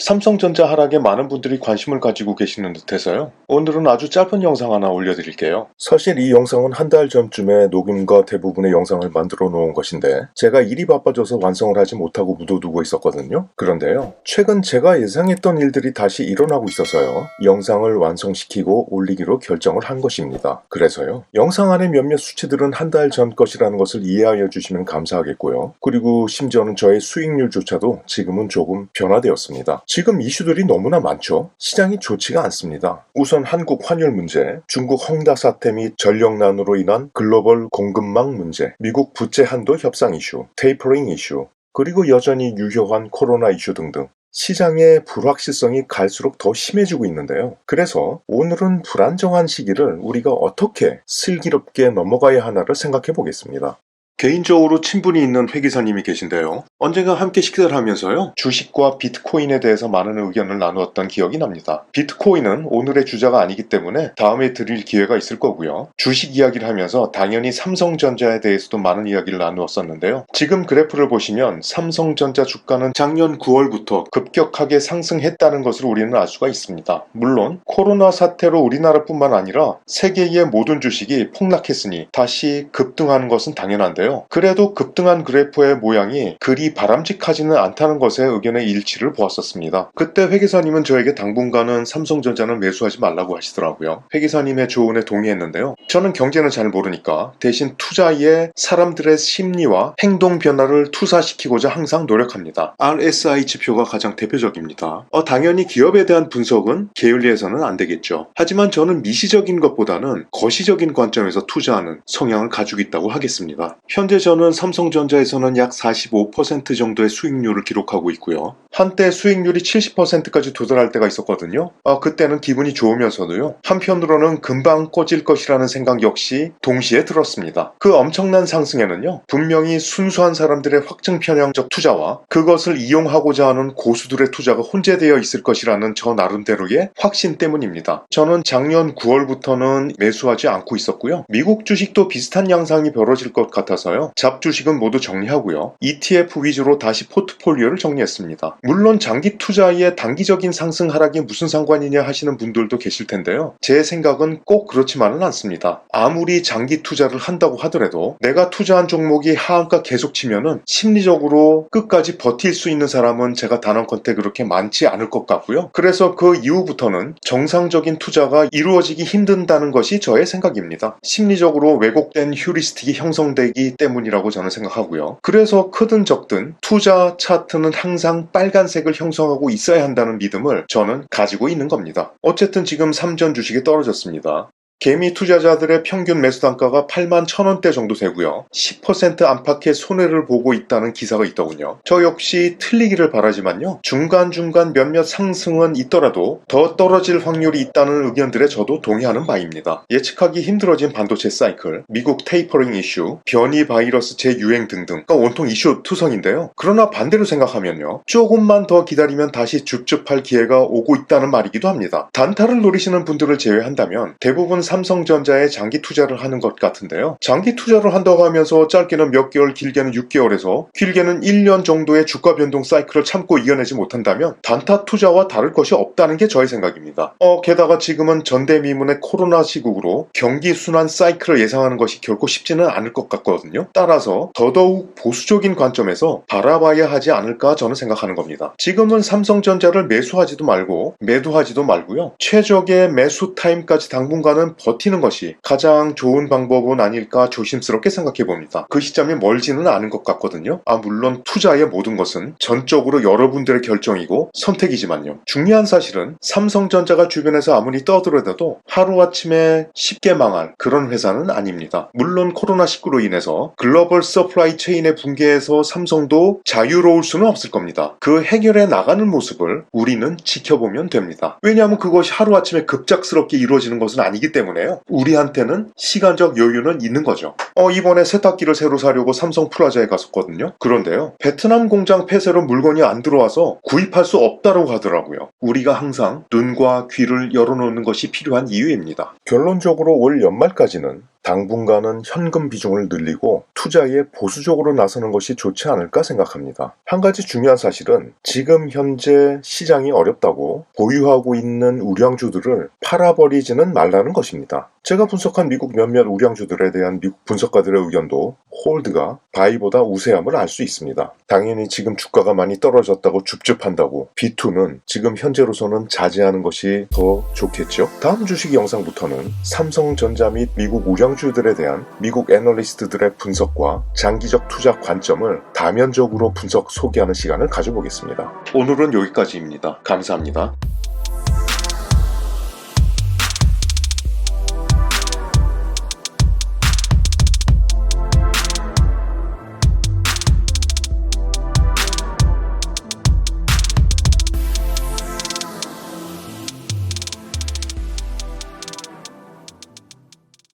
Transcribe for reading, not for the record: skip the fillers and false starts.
삼성전자 하락에 많은 분들이 관심을 가지고 계시는 듯해서요. 오늘은 아주 짧은 영상 하나 올려드릴게요. 사실 이 영상은 한 달 전쯤에 녹음과 대부분의 영상을 만들어 놓은 것인데 제가 일이 바빠져서 완성을 하지 못하고 묻어두고 있었거든요. 그런데요. 최근 제가 예상했던 일들이 다시 일어나고 있어서요. 영상을 완성시키고 올리기로 결정을 한 것입니다. 그래서요. 영상 안에 몇몇 수치들은 한 달 전 것이라는 것을 이해하여 주시면 감사하겠고요. 그리고 심지어는 저의 수익률조차도 지금은 조금 변화되었습니다. 지금 이슈들이 너무나 많죠. 시장이 좋지가 않습니다. 우선 한국 환율 문제, 중국 헝다 사태 및 전력난으로 인한 글로벌 공급망 문제, 미국 부채 한도 협상 이슈, 테이퍼링 이슈, 그리고 여전히 유효한 코로나 이슈 등등. 시장의 불확실성이 갈수록 더 심해지고 있는데요. 그래서 오늘은 불안정한 시기를 우리가 어떻게 슬기롭게 넘어가야 하나를 생각해 보겠습니다. 개인적으로 친분이 있는 회계사님이 계신데요. 언젠가 함께 식사를 하면서요. 주식과 비트코인에 대해서 많은 의견을 나누었던 기억이 납니다. 비트코인은 오늘의 주자가 아니기 때문에 다음에 드릴 기회가 있을 거고요. 주식 이야기를 하면서 당연히 삼성전자에 대해서도 많은 이야기를 나누었었는데요. 지금 그래프를 보시면 삼성전자 주가는 작년 9월부터 급격하게 상승했다는 것을 우리는 알 수가 있습니다. 물론 코로나 사태로 우리나라뿐만 아니라 세계의 모든 주식이 폭락했으니 다시 급등하는 것은 당연한데요. 그래도 급등한 그래프의 모양이 그리 바람직하지는 않다는 것에 의견의 일치를 보았었습니다. 그때 회계사님은 저에게 당분간은 삼성전자는 매수하지 말라고 하시더라고요. 회계사님의 조언에 동의했는데요. 저는 경제는 잘 모르니까 대신 투자에 사람들의 심리와 행동 변화를 투사시키고자 항상 노력합니다. RSI 지표가 가장 대표적입니다. 당연히 기업에 대한 분석은 게을리해서는 안 되겠죠. 하지만 저는 미시적인 것보다는 거시적인 관점에서 투자하는 성향을 가지고 있다고 하겠습니다. 현재 저는 삼성전자에서는 약 45% 정도의 수익률을 기록하고 있고요. 한때 수익률이 70%까지 도달할 때가 있었거든요. 그때는 기분이 좋으면서도요. 한편으로는 금방 꺼질 것이라는 생각 역시 동시에 들었습니다. 그 엄청난 상승에는요. 분명히 순수한 사람들의 확증 편향적 투자와 그것을 이용하고자 하는 고수들의 투자가 혼재되어 있을 것이라는 저 나름대로의 확신 때문입니다. 저는 작년 9월부터는 매수하지 않고 있었고요. 미국 주식도 비슷한 양상이 벌어질 것 같아서요. 잡주식은 모두 정리하고요. ETF 위주로 다시 포트폴리오를 정리했습니다. 물론 장기 투자의 단기적인 상승 하락이 무슨 상관이냐 하시는 분들도 계실 텐데요. 제 생각은 꼭 그렇지만은 않습니다. 아무리 장기 투자를 한다고 하더라도 내가 투자한 종목이 하한가 계속 치면은 심리적으로 끝까지 버틸 수 있는 사람은 제가 단언컨대 그렇게 많지 않을 것 같고요. 그래서 그 이후부터는 정상적인 투자가 이루어지기 힘든다는 것이 저의 생각입니다. 심리적으로 왜곡된 휴리스틱이 형성되기 때문이라고 저는 생각하고요. 그래서 크든 적든 투자 차트는 항상 빨간색을 형성하고 있어야 한다는 믿음을 저는 가지고 있는 겁니다. 어쨌든 지금 삼전 주식이 떨어졌습니다. 개미 투자자들의 평균 매수 단가가 81,000원대 정도 되고요. 10% 안팎의 손해를 보고 있다는 기사가 있더군요. 저 역시 틀리기를 바라지만요. 중간중간 몇몇 상승은 있더라도 더 떨어질 확률이 있다는 의견들에 저도 동의하는 바입니다. 예측하기 힘들어진 반도체 사이클, 미국 테이퍼링 이슈, 변이 바이러스 재유행 등등 온통 이슈 투성인데요. 그러나 반대로 생각하면요. 조금만 더 기다리면 다시 줍줍할 기회가 오고 있다는 말이기도 합니다. 단타를 노리시는 분들을 제외한다면 대부분 삼성전자에 장기 투자를 하는 것 같은데요. 장기 투자를 한다고 하면서 짧게는 몇 개월, 길게는 6개월에서 길게는 1년 정도의 주가 변동 사이클을 참고 이겨내지 못한다면 단타 투자와 다를 것이 없다는 게 저의 생각입니다. 게다가 지금은 전대미문의 코로나 시국으로 경기 순환 사이클을 예상하는 것이 결코 쉽지는 않을 것 같거든요. 따라서 더더욱 보수적인 관점에서 바라봐야 하지 않을까 저는 생각하는 겁니다. 지금은 삼성전자를 매수하지도 말고 매도하지도 말고요. 최적의 매수 타임까지 당분간은 버티는 것이 가장 좋은 방법은 아닐까 조심스럽게 생각해 봅니다. 그 시점이 멀지는 않은 것 같거든요. 물론 투자의 모든 것은 전적으로 여러분들의 결정이고 선택이지만요. 중요한 사실은 삼성전자가 주변에서 아무리 떠들어대도 하루아침에 쉽게 망할 그런 회사는 아닙니다. 물론 코로나19로 인해서 글로벌 서플라이 체인의 붕괴에서 삼성도 자유로울 수는 없을 겁니다. 그 해결해 나가는 모습을 우리는 지켜보면 됩니다. 왜냐하면 그것이 하루아침에 급작스럽게 이루어지는 것은 아니기 때문에 때문에요. 우리한테는 시간적 여유는 있는 거죠. 이번에 세탁기를 새로 사려고 삼성 플라자에 갔었거든요. 그런데요, 베트남 공장 폐쇄로 물건이 안 들어와서 구입할 수 없다고 하더라고요. 우리가 항상 눈과 귀를 열어놓는 것이 필요한 이유입니다. 결론적으로 올 연말까지는 당분간은 현금 비중을 늘리고 투자에 보수적으로 나서는 것이 좋지 않을까 생각합니다. 한 가지 중요한 사실은 지금 현재 시장이 어렵다고 보유하고 있는 우량주들을 팔아버리지는 말라는 것입니다. 제가 분석한 미국 몇몇 우량주들에 대한 미국 분석가들의 의견도 홀드가 바이보다 우세함을 알 수 있습니다. 당연히 지금 주가가 많이 떨어졌다고 줍줍한다고 B2는 지금 현재로서는 자제하는 것이 더 좋겠죠. 다음 주식 영상부터는 삼성전자 및 미국 우량주들에 대한 미국 애널리스트들의 분석과 장기적 투자 관점을 다면적으로 분석 소개하는 시간을 가져보겠습니다. 오늘은 여기까지입니다. 감사합니다.